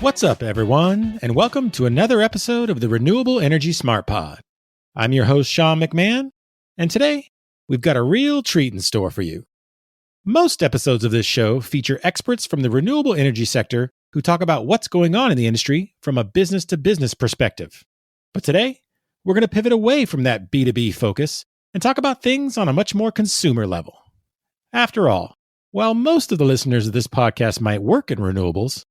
What's up, everyone, and welcome to another episode of the Renewable Energy Smart Pod. I'm your host, Sean McMahon, and today we've got a real treat in store for you. Most episodes of this show feature experts from the renewable energy sector who talk about what's going on in the industry from a business-to-business perspective. But today, we're going to pivot away from that B2B focus and talk about things on a much more consumer level. After all, while most of the listeners of this podcast might work in renewables,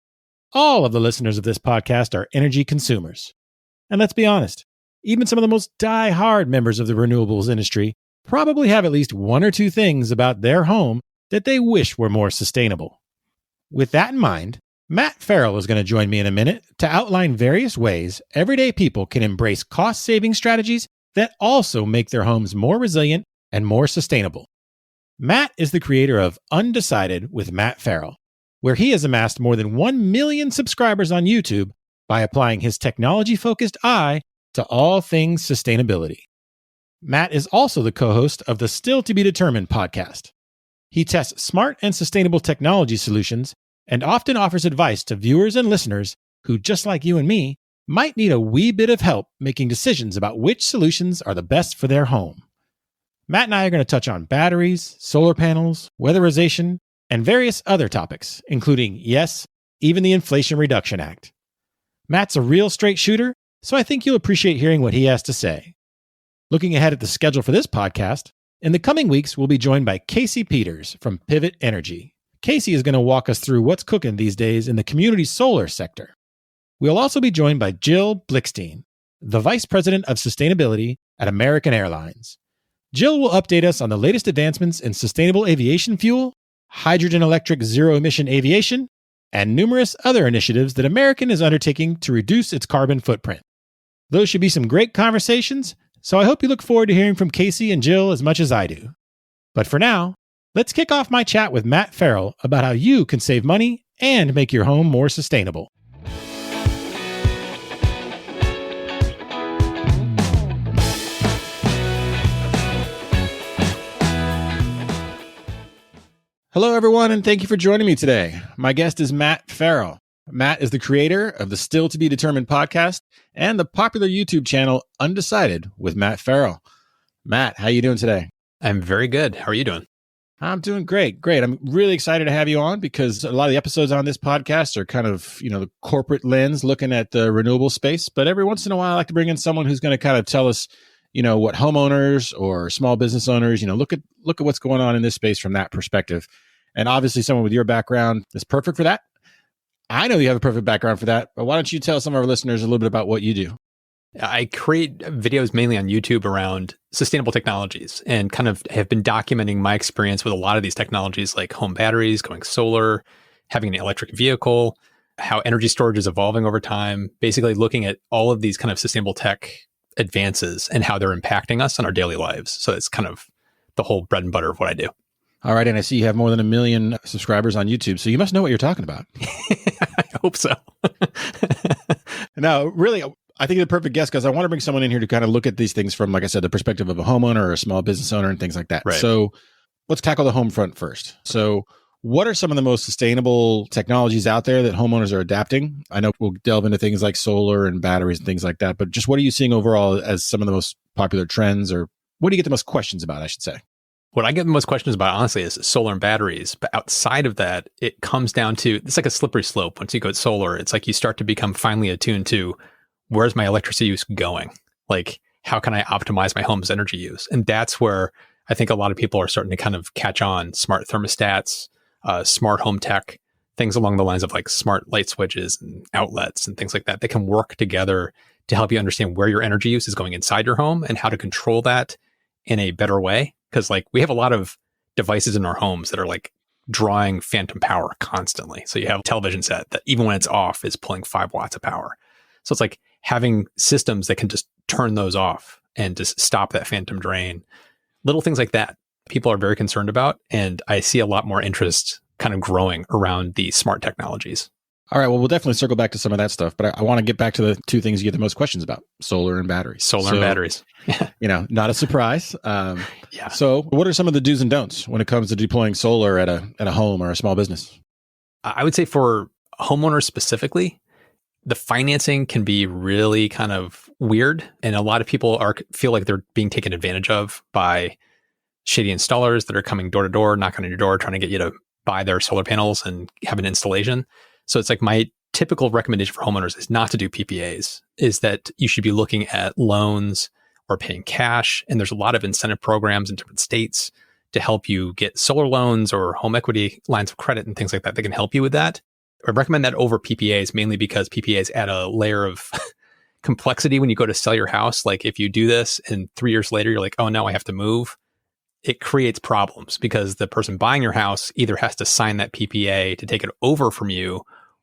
all of the listeners of this podcast are energy consumers. And let's be honest, even some of the most die-hard members of the renewables industry probably have at least one or two things about their home that they wish were more sustainable. With that in mind, Matt Farrell is going to join me in a minute to outline various ways everyday people can embrace cost-saving strategies that also make their homes more resilient and more sustainable. Matt is the creator of Untitled with Matt Farrell, where he has amassed more than 1 million subscribers on YouTube by applying his technology-focused eye to all things sustainability. Matt is also the co-host of the Still to Be Determined podcast. He tests smart and sustainable technology solutions and often offers advice to viewers and listeners who, just like you and me, might need a wee bit of help making decisions about which solutions are the best for their home. Matt and I are going to touch on batteries, solar panels, weatherization, and various other topics, including, yes, even the Inflation Reduction Act. Matt's a real straight shooter, so I think you'll appreciate hearing what he has to say. Looking ahead at the schedule for this podcast, in the coming weeks, we'll be joined by Casey Peters from Pivot Energy. Casey is going to walk us through what's cooking these days in the community solar sector. We'll also be joined by Jill Blickstein, the Vice President of Sustainability at American Airlines. Jill will update us on the latest advancements in sustainable aviation fuel, hydrogen electric zero-emission aviation, and numerous other initiatives that American is undertaking to reduce its carbon footprint. Those should be some great conversations, so I hope you look forward to hearing from Casey and Jill as much as I do. But for now, let's kick off my chat with Matt Farrell about how you can save money and make your home more sustainable. Hello, everyone, and thank you for joining me today. My guest is Matt Farrell. Matt is the creator of the Still to Be Determined podcast and the popular YouTube channel Untitled with Matt Farrell. Matt, how are you doing today? I'm very good. How are you doing? I'm doing great. I'm really excited to have you on because a lot of the episodes on this podcast are kind of, the corporate lens looking at the renewable space. But every once in a while, I like to bring in someone who's going to kind of tell us, what homeowners or small business owners, look at what's going on in this space from that perspective. And obviously someone with your background is perfect for that. I know you have a perfect background for that, but why don't you tell some of our listeners a little bit about what you do? I create videos mainly on YouTube around sustainable technologies and kind of have been documenting my experience with a lot of these technologies like home batteries, going solar, having an electric vehicle, how energy storage is evolving over time, basically looking at all of these kind of sustainable tech advances and how they're impacting us in our daily lives. So it's kind of the whole bread and butter of what I do. All right. And I see you have more than 1 million subscribers on YouTube, so you must know what you're talking about. I hope so. Now, really, I think you're the perfect guest because I want to bring someone in here to kind of look at these things from, like I said, the perspective of a homeowner or a small business owner and things like that. Right. So let's tackle the home front first. So what are some of the most sustainable technologies out there that homeowners are adapting? I know we'll delve into things like solar and batteries and things like that, but just what are you seeing overall as some of the most popular trends, or what do you get the most questions about, I should say? What I get the most questions about, honestly, is solar and batteries. But outside of that, it comes down to, it's like a slippery slope. Once you go solar, it's like you start to become finely attuned to, where's my electricity use going? Like, how can I optimize my home's energy use? And that's where I think a lot of people are starting to kind of catch on. Smart thermostats, smart home tech, things along the lines of like smart light switches and outlets and things like that. They can work together to help you understand where your energy use is going inside your home and how to control that in a better way. Because like we have a lot of devices in our homes that are like drawing phantom power constantly. So you have a television set that even when it's off is pulling 5 watts of power. So it's like having systems that can just turn those off and just stop that phantom drain. Little things like that people are very concerned about. And I see a lot more interest kind of growing around the smart technologies. All right. Well, we'll definitely circle back to some of that stuff, but I want to get back to the two things you get the most questions about: solar and batteries. And batteries. Not a surprise. Yeah. So what are some of the do's and don'ts when it comes to deploying solar at a home or a small business? I would say for homeowners specifically, The financing can be really kind of weird. And a lot of people feel like they're being taken advantage of by shady installers that are coming door to door, knocking on your door, trying to get you to buy their solar panels and have an installation. So it's like my typical recommendation for homeowners is not to do PPAs, is that you should be looking at loans or paying cash. And there's a lot of incentive programs in different states to help you get solar loans or home equity lines of credit and things like that that can help you with that. I recommend that over PPAs, mainly because PPAs add a layer of complexity when you go to sell your house. Like if you do this and 3 years later, you're like, oh, no, I have to move. It creates problems because the person buying your house either has to sign that PPA to take it over from you,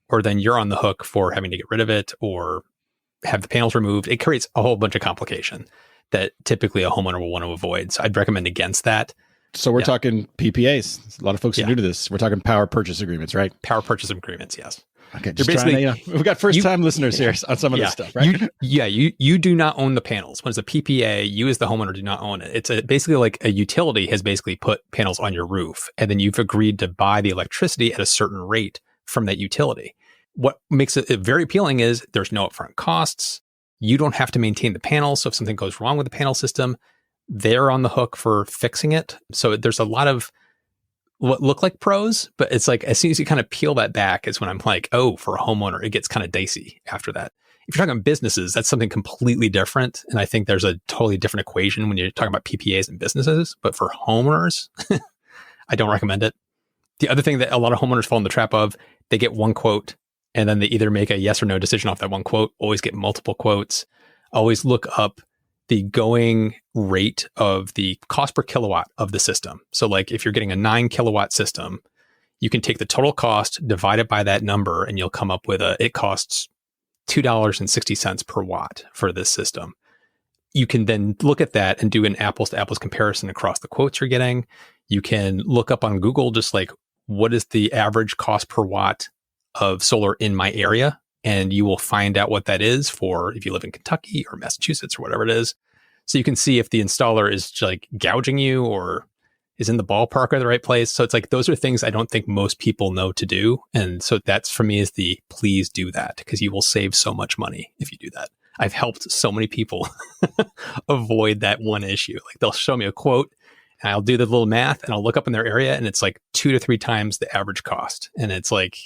or then you're on the hook for having to get rid of it or have the panels removed. It creates a whole bunch of complication that typically a homeowner will want to avoid. So I'd recommend against that. So we're talking PPAs. A lot of folks are new to this. We're talking power purchase agreements, right? Power purchase agreements, yes. Okay, just basically, we've got first-time listeners here on some of this stuff, right? You do not own the panels. When it's a PPA, you as the homeowner do not own it. It's basically like a utility has basically put panels on your roof, and then you've agreed to buy the electricity at a certain rate from that utility. What makes it very appealing is there's no upfront costs. You don't have to maintain the panels. So if something goes wrong with the panel system, they're on the hook for fixing it. So there's a lot of what look like pros, but it's like as soon as you kind of peel that back is when I'm like, oh, for a homeowner, it gets kind of dicey after that. If you're talking businesses, that's something completely different. And I think there's a totally different equation when you're talking about PPAs and businesses. But for homeowners, I don't recommend it. The other thing that a lot of homeowners fall in the trap of, they get one quote and then they either make a yes or no decision off that one quote, always get multiple quotes, always look up the going rate of the cost per kilowatt of the system. So like if you're getting a 9 kilowatt system, you can take the total cost, divide it by that number, and you'll come up with it costs $2.60 per watt for this system. You can then look at that and do an apples to apples comparison across the quotes you're getting. You can look up on Google, just like what is the average cost per watt of solar in my area? And you will find out what that is for if you live in Kentucky or Massachusetts or whatever it is. So you can see if the installer is like gouging you or is in the ballpark or the right place. So it's like, those are things I don't think most people know to do. And so that's for me is the please do that, because you will save so much money if you do that. I've helped so many people avoid that one issue. Like they'll show me a quote and I'll do the little math and I'll look up in their area and it's like 2 to 3 times the average cost. And it's like,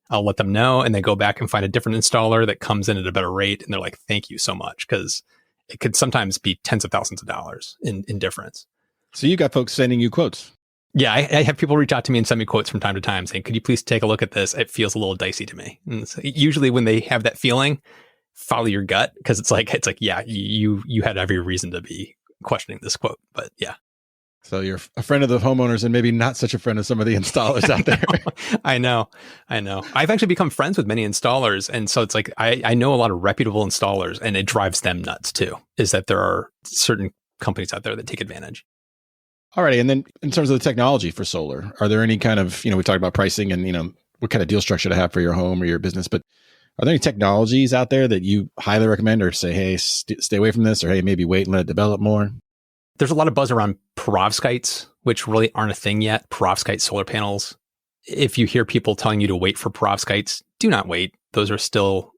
I'll let them know and they go back and find a different installer that comes in at a better rate. And they're like, thank you so much. Because it could sometimes be tens of thousands of dollars in difference. So you got folks sending you quotes. Yeah, I have people reach out to me and send me quotes from time to time saying, could you please take a look at this? It feels a little dicey to me. And so usually when they have that feeling, follow your gut, because it's like, yeah, you had every reason to be questioning this quote. But yeah. So you're a friend of the homeowners and maybe not such a friend of some of the installers out there. I know. I've actually become friends with many installers. And so it's like, I know a lot of reputable installers, and it drives them nuts too, is that there are certain companies out there that take advantage. Alrighty. And then in terms of the technology for solar, are there any kind of, we talked about pricing and, what kind of deal structure to have for your home or your business, but are there any technologies out there that you highly recommend or say, hey, stay away from this, or hey, maybe wait and let it develop more? There's a lot of buzz around perovskites, which really aren't a thing yet. Perovskite solar panels. If you hear people telling you to wait for perovskites, do not wait. Those are still,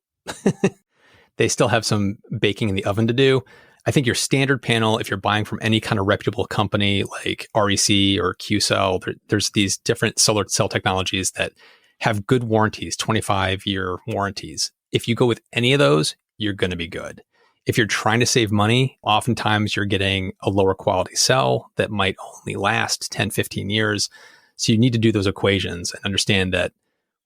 they still have some baking in the oven to do. I think your standard panel, if you're buying from any kind of reputable company like REC or Q-Cell, there's these different solar cell technologies that have good warranties, 25-year warranties. If you go with any of those, you're going to be good. If you're trying to save money, oftentimes you're getting a lower quality cell that might only last 10, 15 years. So you need to do those equations and understand that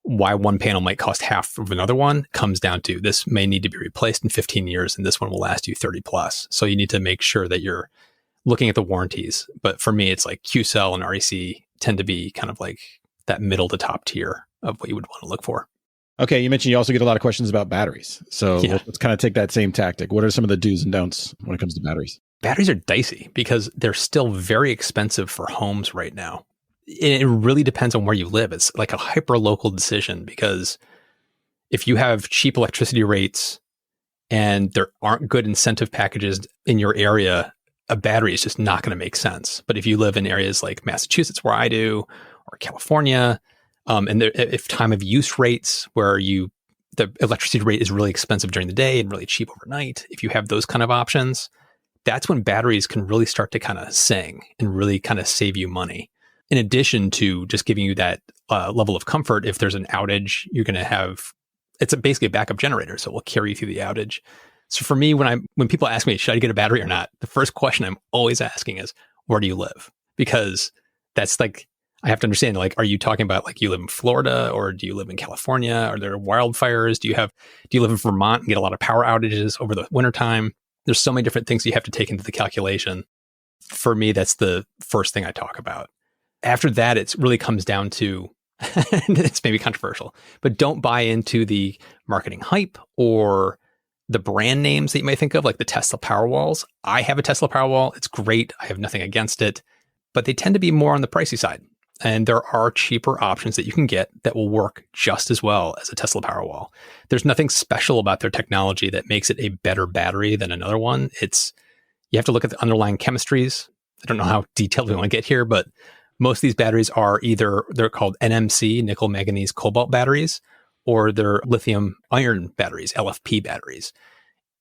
why one panel might cost half of another one comes down to this may need to be replaced in 15 years and this one will last you 30 plus. So you need to make sure that you're looking at the warranties. But for me, it's like Q-Cell and REC tend to be kind of like that middle to top tier of what you would want to look for. Okay, you mentioned you also get a lot of questions about batteries. So let's kind of take that same tactic. What are some of the do's and don'ts when it comes to batteries? Batteries are dicey because they're still very expensive for homes right now. It really depends on where you live. It's like a hyper-local decision, because if you have cheap electricity rates and there aren't good incentive packages in your area, a battery is just not going to make sense. But if you live in areas like Massachusetts, where I do, or California, and if time of use rates where the electricity rate is really expensive during the day and really cheap overnight, if you have those kind of options, that's when batteries can really start to kind of sing and really kind of save you money. In addition to just giving you that level of comfort, if there's an outage, you're going to have, it's basically a backup generator, so it will carry you through the outage. So for me, when people ask me, should I get a battery or not? The first question I'm always asking is, where do you live? Because that's like, I have to understand, like, are you talking about like you live in Florida or do you live in California? Are there wildfires? Do you live in Vermont and get a lot of power outages over the wintertime? There's so many different things you have to take into the calculation. For me, that's the first thing I talk about. After that, it really comes down to, and it's maybe controversial, but don't buy into the marketing hype or the brand names that you may think of, like the Tesla Powerwalls. I have a Tesla Powerwall. It's great. I have nothing against it, but they tend to be more on the pricey side. And there are cheaper options that you can get that will work just as well as a Tesla Powerwall. There's nothing special about their technology that makes it a better battery than another one. You have to look at the underlying chemistries. I don't know how detailed we want to get here, but most of these batteries are they're called NMC, nickel, manganese, cobalt batteries, or they're lithium iron batteries, LFP batteries.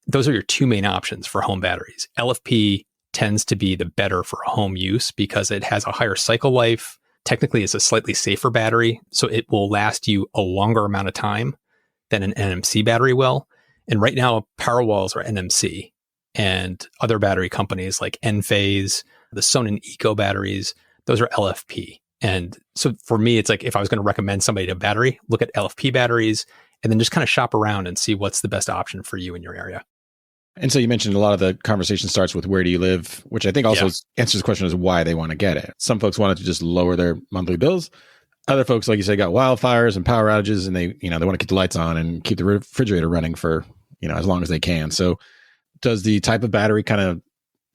Those are your two main options for home batteries. LFP tends to be the better for home use because it has a higher cycle life. Technically, it's a slightly safer battery, so it will last you a longer amount of time than an NMC battery will. And right now, Powerwalls are NMC, and other battery companies like Enphase, the Sonnen Eco batteries, those are LFP. And so for me, it's like if I was going to recommend somebody a battery, look at LFP batteries and then just kind of shop around and see what's the best option for you in your area. And so you mentioned a lot of the conversation starts with where do you live, which I think also answers the question is why they want to get it. Some folks wanted to just lower their monthly bills. Other folks, like you said, got wildfires and power outages, and they want to keep the lights on and keep the refrigerator running for, as long as they can. So does the type of battery kind of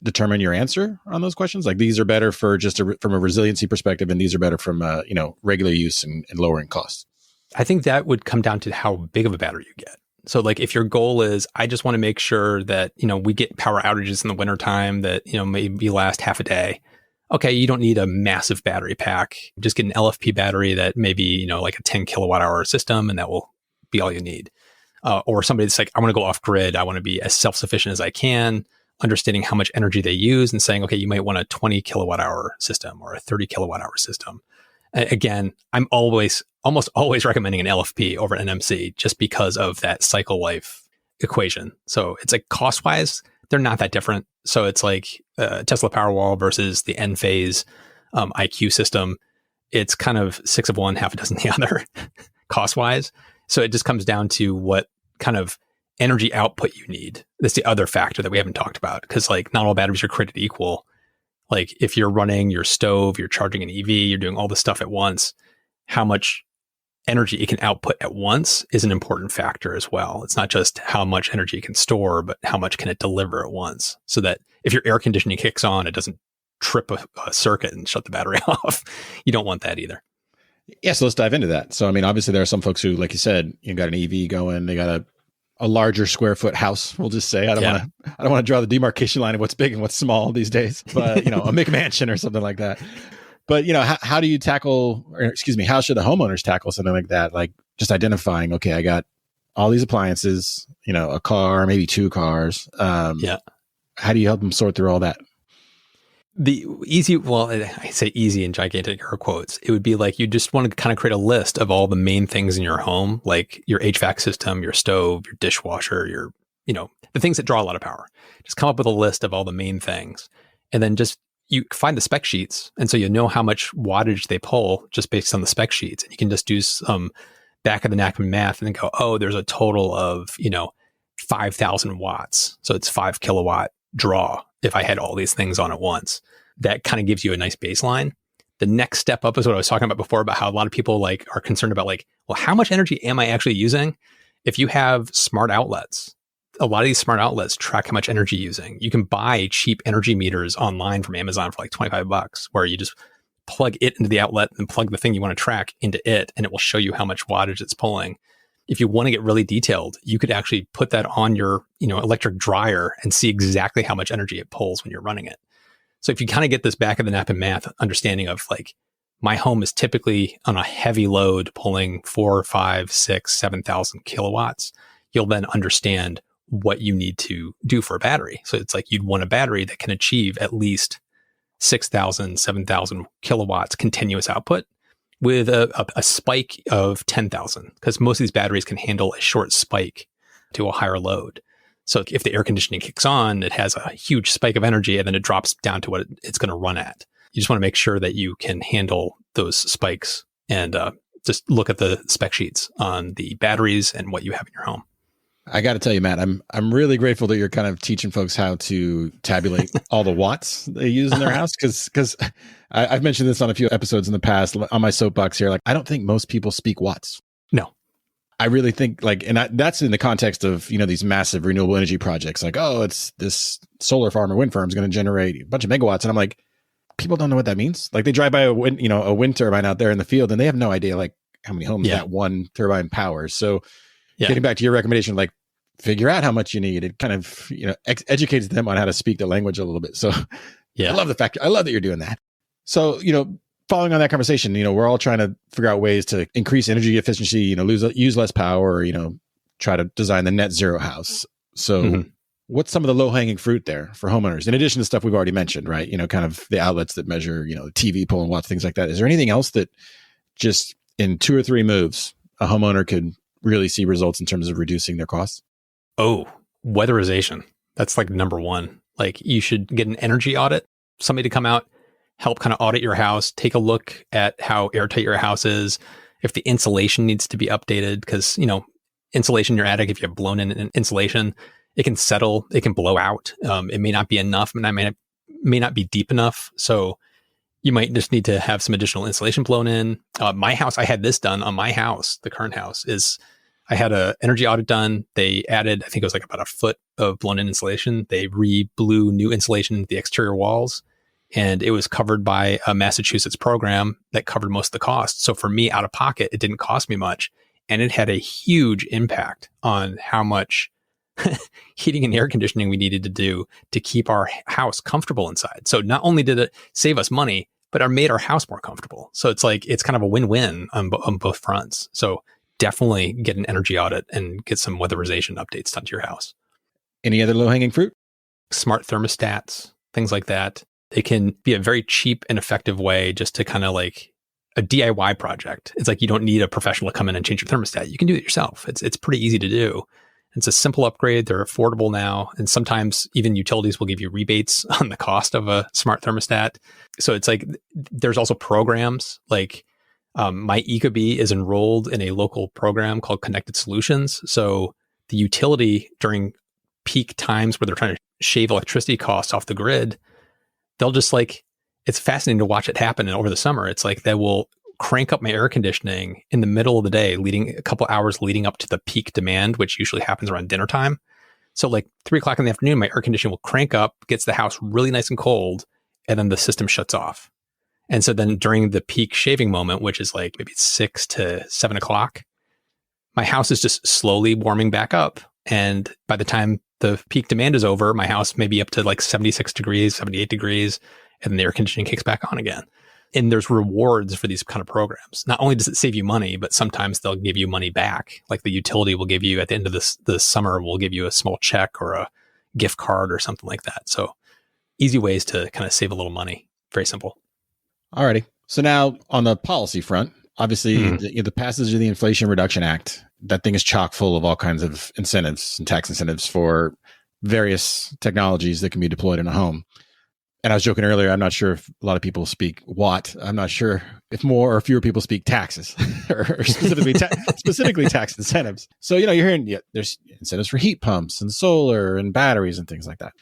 determine your answer on those questions? Like these are better for just from a resiliency perspective, and these are better from regular use and lowering costs. I think that would come down to how big of a battery you get. So like if your goal is, I just want to make sure that, we get power outages in the wintertime that, maybe last half a day. Okay, you don't need a massive battery pack. Just get an LFP battery that maybe, like a 10 kilowatt hour system, and that will be all you need. Or somebody that's like, I want to go off grid. I want to be as self-sufficient as I can, understanding how much energy they use and saying, okay, you might want a 20 kilowatt hour system or a 30 kilowatt hour system. Again, I'm almost always recommending an LFP over an NMC just because of that cycle life equation. So it's like cost wise, they're not that different. So it's like Tesla Powerwall versus the Enphase IQ system. It's kind of 6 of one, half a dozen the other cost wise. So it just comes down to what kind of energy output you need. That's the other factor that we haven't talked about, because like not all batteries are created equal. Like if you're running your stove, you're charging an EV, you're doing all this stuff at once, how much energy it can output at once is an important factor as well. It's not just how much energy it can store, but how much can it deliver at once, so that if your air conditioning kicks on, it doesn't trip a circuit and shut the battery off. You don't want that either. Yeah, so let's dive into that. So, I mean, obviously there are some folks who, like you said, got an EV going, they got a larger square foot house, we'll just say. I don't want to draw the demarcation line of what's big and what's small these days, but a McMansion or something like that. But how do you tackle, how should the homeowners tackle something like that? Like just identifying, okay, I got all these appliances, a car, maybe 2 cars. How do you help them sort through all that? The easy, well, I say easy in gigantic air quotes. It would be like you just want to kind of create a list of all the main things in your home, like your HVAC system, your stove, your dishwasher, your, the things that draw a lot of power. Just come up with a list of all the main things. And then just you find the spec sheets. And so you know how much wattage they pull just based on the spec sheets. And you can just do some back of the napkin math and then go, oh, there's a total of, 5,000 watts. So it's 5 kilowatt draw if I had all these things on at once. That kind of gives you a nice baseline. The next step up is what I was talking about before, about how a lot of people are concerned about well, how much energy am I actually using? If you have smart outlets, a lot of these smart outlets track how much energy you're using. You can buy cheap energy meters online from Amazon for like $25, where you just plug it into the outlet and plug the thing you want to track into it, and it will show you how much wattage it's pulling. If you want to get really detailed, you could actually put that on your, electric dryer and see exactly how much energy it pulls when you're running it. So if you kind of get this back of the napkin math understanding of my home is typically on a heavy load pulling 4, 5, 6, 7,000 kilowatts, you'll then understand what you need to do for a battery. So it's like you'd want a battery that can achieve at least 6,000, 7,000 kilowatts continuous output with a spike of 10,000, because most of these batteries can handle a short spike to a higher load. So if the air conditioning kicks on, it has a huge spike of energy and then it drops down to what it's going to run at. You just want to make sure that you can handle those spikes, and just look at the spec sheets on the batteries and what you have in your home. I got to tell you, Matt, I'm really grateful that you're kind of teaching folks how to tabulate all the watts they use in their house, because I've mentioned this on a few episodes in the past on my soapbox here. Like, I don't think most people speak watts. No. I really think that's in the context of, these massive renewable energy projects. Like, oh, it's this solar farm or wind farm is going to generate a bunch of megawatts. And I'm like, people don't know what that means. Like, they drive by a wind turbine out there in the field and they have no idea like how many homes that one turbine powers. So getting back to your recommendation, like, figure out how much you need. It kind of, educates them on how to speak the language a little bit. So I love that you're doing that. So, following on that conversation, we're all trying to figure out ways to increase energy efficiency, use less power, try to design the net zero house. So what's some of the low hanging fruit there for homeowners? In addition to stuff we've already mentioned, right? kind of the outlets that measure, TV pulling watts, things like that. Is there anything else that just in 2 or 3 moves, a homeowner could really see results in terms of reducing their costs? Oh, weatherization. That's like number one. Like, you should get an energy audit, somebody to come out, help kind of audit your house, take a look at how airtight your house is, if the insulation needs to be updated, because, insulation in your attic, if you have blown in insulation, it can settle, it can blow out. It may not be enough, and it may not be deep enough. So you might just need to have some additional insulation blown in. My house, I had this done on my house. The current house is, I had an energy audit done. They added, I think it was like about a foot of blown in insulation. They blew new insulation into the exterior walls, and it was covered by a Massachusetts program that covered most of the cost. So for me, out of pocket, it didn't cost me much. And it had a huge impact on how much heating and air conditioning we needed to do to keep our house comfortable inside. So not only did it save us money, but it made our house more comfortable. So it's kind of a win-win on both fronts. So definitely get an energy audit and get some weatherization updates done to your house. Any other low-hanging fruit? Smart thermostats, things like that. They can be a very cheap and effective way just to kind of like a DIY project. It's like you don't need a professional to come in and change your thermostat. You can do it yourself. It's pretty easy to do. It's a simple upgrade. They're affordable now. And sometimes even utilities will give you rebates on the cost of a smart thermostat. So it's like, there's also programs like, my Ecobee is enrolled in a local program called Connected Solutions. So the utility, during peak times where they're trying to shave electricity costs off the grid, they'll just it's fascinating to watch it happen. And over the summer, it's like they will crank up my air conditioning in the middle of the day, a couple hours leading up to the peak demand, which usually happens around dinner time. So 3:00 in the afternoon, my air conditioning will crank up, gets the house really nice and cold, and then the system shuts off. And so then during the peak shaving moment, which is maybe 6 to 7 o'clock, my house is just slowly warming back up. And by the time the peak demand is over, my house may be up to 76 degrees, 78 degrees, and the air conditioning kicks back on again. And there's rewards for these kind of programs. Not only does it save you money, but sometimes they'll give you money back. Like the utility will give you at the end of the summer, will give you a small check or a gift card or something like that. So easy ways to kind of save a little money. Very simple. Alrighty. So now on the policy front, obviously the passage of the Inflation Reduction Act, that thing is chock full of all kinds of incentives and tax incentives for various technologies that can be deployed in a home. And I was joking earlier, I'm not sure if a lot of people speak watt. I'm not sure if more or fewer people speak taxes or specifically tax incentives. So, you're hearing there's incentives for heat pumps and solar and batteries and things like that.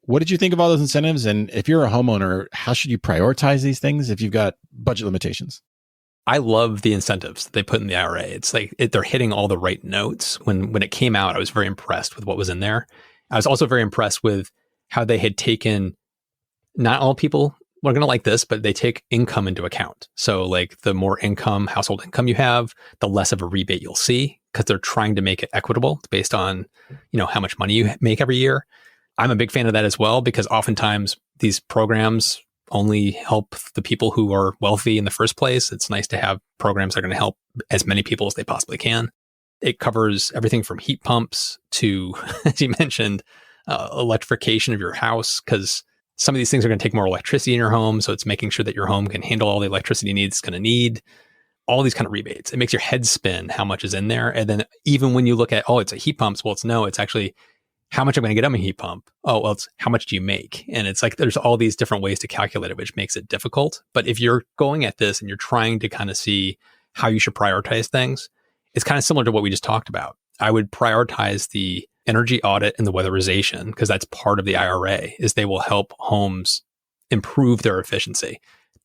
What did you think of all those incentives? And if you're a homeowner, how should you prioritize these things if you've got budget limitations? I love the incentives that they put in the IRA. It's they're hitting all the right notes. When it came out, I was very impressed with what was in there. I was also very impressed with how they had taken, not all people are going to like this, but they take income into account. So the more household income you have, the less of a rebate you'll see, because they're trying to make it equitable based on, how much money you make every year. I'm a big fan of that as well, because oftentimes these programs only help the people who are wealthy in the first place. It's nice to have programs that are going to help as many people as they possibly can. It covers everything from heat pumps to, as you mentioned, electrification of your house, because some of these things are going to take more electricity in your home. So it's making sure that your home can handle all the electricity needs it's going to need. All these kind of rebates. It makes your head spin how much is in there. And then even when you look at, oh, it's a heat pump. Well, it's actually how much I'm going to get on my heat pump. Oh, well, it's how much do you make? And it's like, there's all these different ways to calculate it, which makes it difficult. But if you're going at this and you're trying to kind of see how you should prioritize things, it's kind of similar to what we just talked about. I would prioritize the energy audit and the weatherization, because that's part of the IRA, is they will help homes improve their efficiency.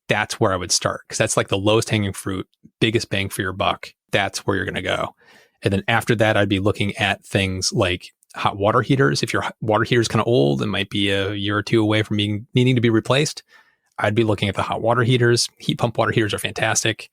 That's where I would start, because that's like the lowest hanging fruit, biggest bang for your buck. That's where you're going to go. And then after that, I'd be looking at things like hot water heaters. If your water heater is kind of old and might be a year or two away from needing to be replaced, I'd be looking at the hot water heaters. Heat pump water heaters are fantastic.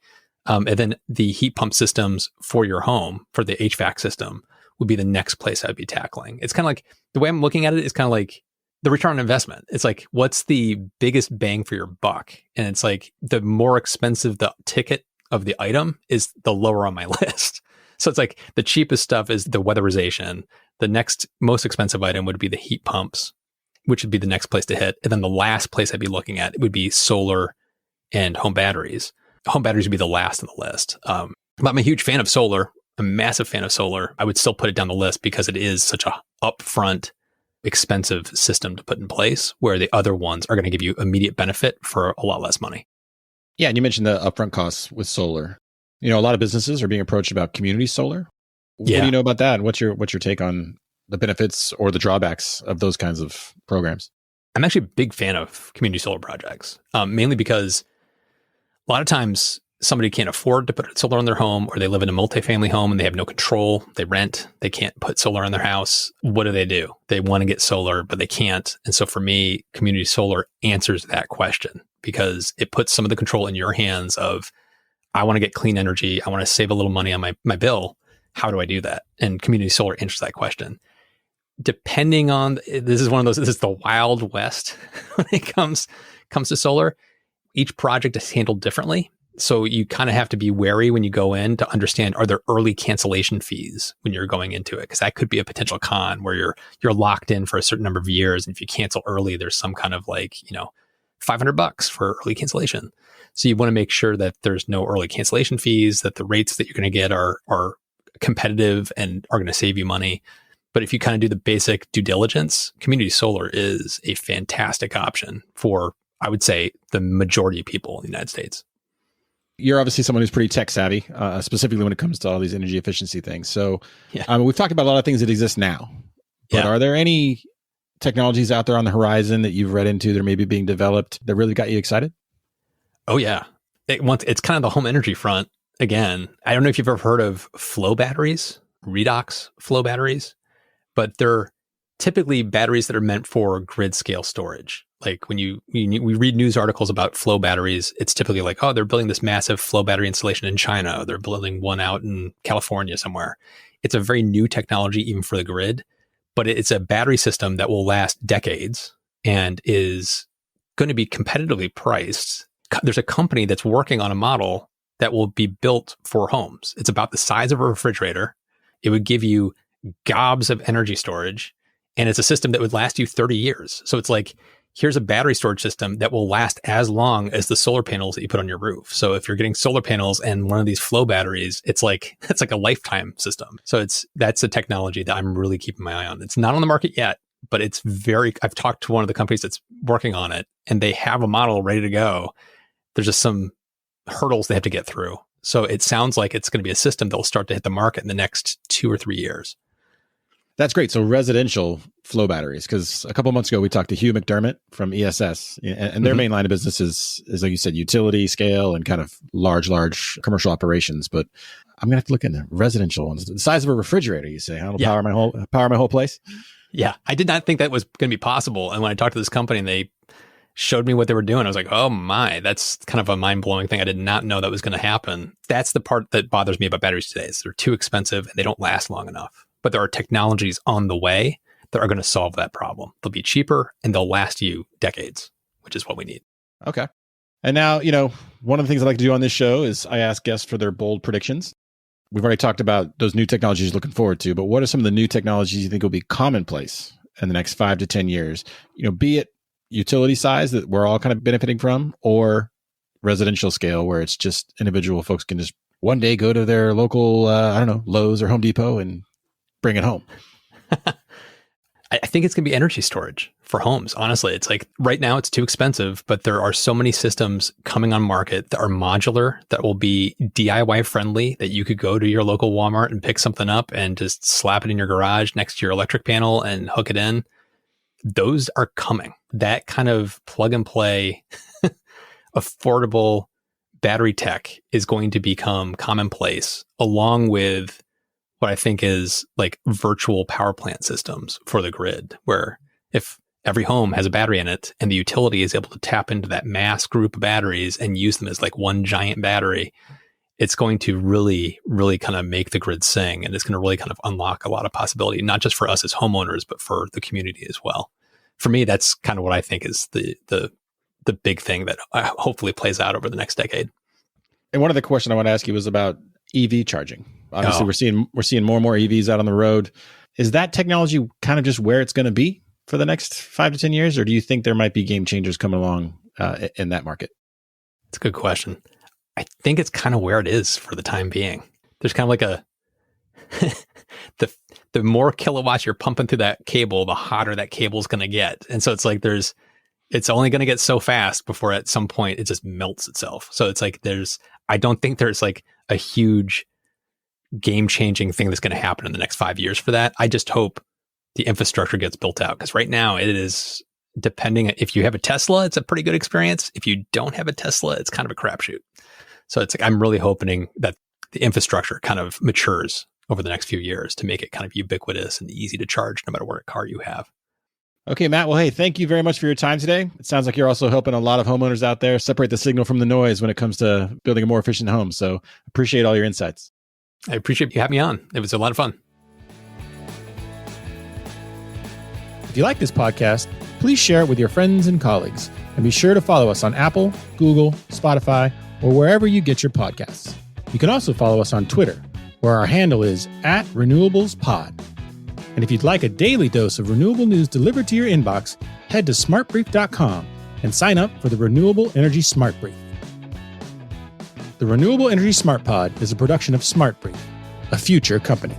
And then the heat pump systems for your home, for the HVAC system, would be the next place I'd be tackling. It's kind of like, the way I'm looking at it is kind of like the return on investment. It's like, what's the biggest bang for your buck? And it's like, the more expensive the ticket of the item is, the lower on my list. So it's like, the cheapest stuff is the weatherization. The next most expensive item would be the heat pumps, which would be the next place to hit. And then the last place I'd be looking at would be solar and home batteries. Home batteries would be the last on the list. But I'm a huge fan of solar, a massive fan of solar. I would still put it down the list because it is such a upfront, expensive system to put in place, where the other ones are going to give you immediate benefit for a lot less money. Yeah, and you mentioned the upfront costs with solar. You know, a lot of businesses are being approached about community solar. Yeah. What do you know about that? And what's your take on the benefits or the drawbacks of those kinds of programs? I'm actually a big fan of community solar projects, mainly because a lot of times somebody can't afford to put solar on their home, or they live in a multifamily home and they have no control. They rent. They can't put solar on their house. What do? They want to get solar, but they can't. And so for me, community solar answers that question, because it puts some of the control in your hands of, I want to get clean energy. I want to save a little money on my bill. How do I do that? And community solar answers that question. Depending on, this is the Wild West when it comes to solar. Each project is handled differently. So you kind of have to be wary when you go in to understand, are there early cancellation fees when you're going into it? Because that could be a potential con where you're locked in for a certain number of years. And if you cancel early, there's some kind of like, $500 for early cancellation. So you want to make sure that there's no early cancellation fees, that the rates that you're going to get are competitive and are going to save you money. But if you kind of do the basic due diligence, community solar is a fantastic option for, I would say, the majority of people in the United States. You're obviously someone who's pretty tech savvy, specifically when it comes to all these energy efficiency things. So we've talked about a lot of things that exist now, but are there any technologies out there on the horizon that you've read into that are maybe being developed that really got you excited? Oh, yeah. It's kind of the home energy front. Again, I don't know if you've ever heard of flow batteries, redox flow batteries, but they're typically batteries that are meant for grid scale storage. Like when we read news articles about flow batteries, it's typically like, oh, they're building this massive flow battery installation in China. They're building one out in California somewhere. It's a very new technology, even for the grid, but it's a battery system that will last decades and is going to be competitively priced. There's a company that's working on a model that will be built for homes. It's about the size of a refrigerator. It would give you gobs of energy storage, and it's a system that would last you 30 years. So it's like, here's a battery storage system that will last as long as the solar panels that you put on your roof. So if you're getting solar panels and one of these flow batteries, it's like a lifetime system. So that's a technology that I'm really keeping my eye on. It's not on the market yet, but I've talked to one of the companies that's working on it, and they have a model ready to go. There's just some hurdles they have to get through. So it sounds like it's going to be a system that will start to hit the market in the next 2 or 3 years. That's great. So residential flow batteries, because a couple of months ago, we talked to Hugh McDermott from ESS, and their main line of business is, like you said, utility scale and kind of large commercial operations. But I'm going to have to look into residential ones. The size of a refrigerator, you say, huh? Power my whole place. Yeah. I did not think that was going to be possible. And when I talked to this company and they showed me what they were doing, I was like, oh my, that's kind of a mind-blowing thing. I did not know that was going to happen. That's the part that bothers me about batteries today, is they're too expensive and they don't last long enough. But there are technologies on the way that are going to solve that problem. They'll be cheaper and they'll last you decades, which is what we need. Okay. And now, one of the things I like to do on this show is I ask guests for their bold predictions. We've already talked about those new technologies you're looking forward to, but what are some of the new technologies you think will be commonplace in the next 5 to 10 years? Be it utility size that we're all kind of benefiting from, or residential scale where it's just individual folks can just one day go to their local, Lowe's or Home Depot and bring it home. I think it's going to be energy storage for homes. Honestly, it's like right now it's too expensive, but there are so many systems coming on market that are modular, that will be DIY friendly, that you could go to your local Walmart and pick something up and just slap it in your garage next to your electric panel and hook it in. Those are coming. That kind of plug and play, affordable battery tech is going to become commonplace, along with what I think is like virtual power plant systems for the grid, where if every home has a battery in it and the utility is able to tap into that mass group of batteries and use them as like one giant battery, it's going to really, really kind of make the grid sing. And it's going to really kind of unlock a lot of possibility, not just for us as homeowners, but for the community as well. For me, that's kind of what I think is the big thing that hopefully plays out over the next decade. And one of the questions I want to ask you was about EV charging. Obviously, we're seeing more and more EVs out on the road. Is that technology kind of just where it's going to be for the next 5 to 10 years, or do you think there might be game changers coming along in that market? It's a good question. I think it's kind of where it is for the time being. There's kind of like the more kilowatts you're pumping through that cable, the hotter that cable's going to get. And so it's like it's only going to get so fast before at some point it just melts itself. So it's like I don't think there's like a huge game-changing thing that's going to happen in the next 5 years for that. I just hope the infrastructure gets built out, because right now it is depending. If you have a Tesla, it's a pretty good experience. If you don't have a Tesla, it's kind of a crapshoot. So it's like I'm really hoping that the infrastructure kind of matures over the next few years to make it kind of ubiquitous and easy to charge no matter what car you have. Okay, Matt. Well, hey, thank you very much for your time today. It sounds like you're also helping a lot of homeowners out there separate the signal from the noise when it comes to building a more efficient home. So appreciate all your insights. I appreciate you having me on. It was a lot of fun. If you like this podcast, please share it with your friends and colleagues. And be sure to follow us on Apple, Google, Spotify, or wherever you get your podcasts. You can also follow us on Twitter, where our handle is @RenewablesPod. And if you'd like a daily dose of renewable news delivered to your inbox, head to smartbrief.com and sign up for the Renewable Energy Smart Brief. The Renewable Energy Smart Pod is a production of Smart Brief, a future company.